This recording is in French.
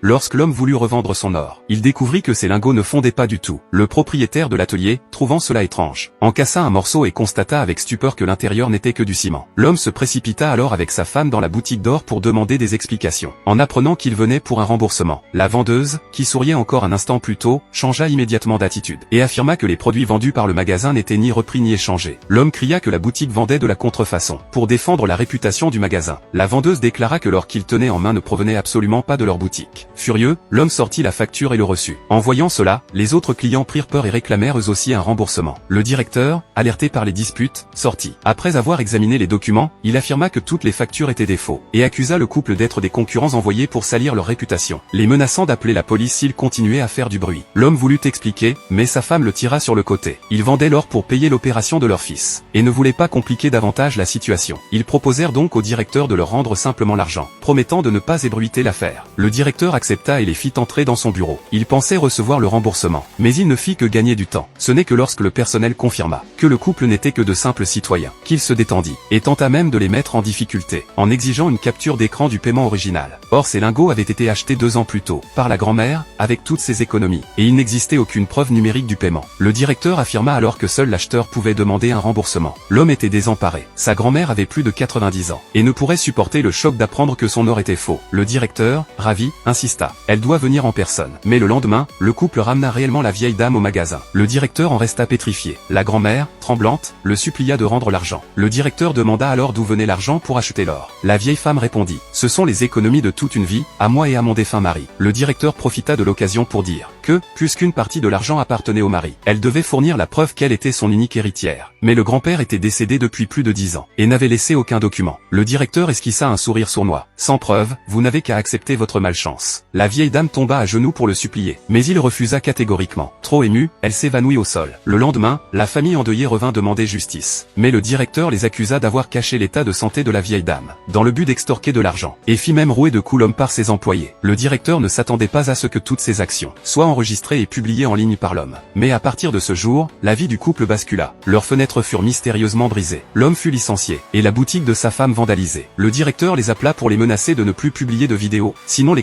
Lorsque l'homme voulut revendre son or, il découvrit que ces lingots ne fondaient pas du tout. Le propriétaire de l'atelier, trouvant cela étrange, en cassa un morceau et constata avec stupeur que l'intérieur n'était que du ciment. L'homme se précipita alors avec sa femme dans la boutique d'or pour demander des explications. En apprenant qu'il venait pour un remboursement, la vendeuse, qui souriait encore un instant plus tôt, changea immédiatement d'attitude, et affirma que les produits vendus par le magasin n'étaient ni repris ni échangés. L'homme cria que la boutique vendait de la contrefaçon. Pour défendre la réputation du magasin, la vendeuse déclara que l'or qu'ils tenaient en main ne provenait absolument pas de leur boutique. Furieux, l'homme sortit la facture et le reçut. En voyant cela, les autres clients prirent peur et réclamèrent eux aussi un remboursement. Le directeur, alerté par les disputes, sortit. Après avoir examiné les documents, il affirma que toutes les factures étaient des faux, et accusa le couple d'être des concurrents envoyés pour salir leur réputation, les menaçant d'appeler la police s'ils continuaient à faire du bruit. L'homme voulut expliquer, mais sa femme le tira sur le côté. Ils vendaient l'or pour payer l'opération de leur fils, et ne voulaient pas compliquer davantage la situation. Ils proposèrent donc au directeur de leur rendre simplement l'argent, promettant de ne pas ébruiter l'affaire. Le directeur accepta et les fit entrer dans son bureau. Il pensait recevoir le remboursement, mais il ne fit que gagner du temps. Ce n'est que lorsque le personnel confirma que le couple n'était que de simples citoyens, qu'il se détendit, et tenta même de les mettre en difficulté, en exigeant une capture d'écran du paiement original. Or ces lingots avaient été achetés 2 ans plus tôt, par la grand-mère, avec toutes ses économies, et il n'existait aucune preuve numérique du paiement. Le directeur affirma alors que seul l'acheteur pouvait demander un remboursement. L'homme était désemparé. Sa grand-mère avait plus de 90 ans, et ne pourrait supporter le choc d'apprendre que son or était faux. Le directeur, ravi, insista. Elle doit venir en personne. Mais le lendemain, le couple ramena réellement la vieille dame au magasin. Le directeur en resta pétrifié. La grand-mère, tremblante, le supplia de rendre l'argent. Le directeur demanda alors d'où venait l'argent pour acheter l'or. La vieille femme répondit: « Ce sont les économies de toute une vie, à moi et à mon défunt mari. » Le directeur profita de l'occasion pour dire que, puisqu'une partie de l'argent appartenait au mari, elle devait fournir la preuve qu'elle était son unique héritière. Mais le grand-père était décédé depuis plus de 10 ans, et n'avait laissé aucun document. Le directeur esquissa un sourire sournois. « Sans preuve, vous n'avez qu'à accepter votre malchance. » La vieille dame tomba à genoux pour le supplier, mais il refusa catégoriquement. Trop émue, elle s'évanouit au sol. Le lendemain, la famille endeuillée revint demander justice. Mais le directeur les accusa d'avoir caché l'état de santé de la vieille dame, dans le but d'extorquer de l'argent, et fit même rouer de coups l'homme par ses employés. Le directeur ne s'attendait pas à ce que toutes ces actions soient enregistrées et publiées en ligne par l'homme. Mais à partir de ce jour, la vie du couple bascula. Leurs fenêtres furent mystérieusement brisées. L'homme fut licencié, et la boutique de sa femme vandalisée. Le directeur les appela pour les menacer de ne plus publier de vidéos, sinon les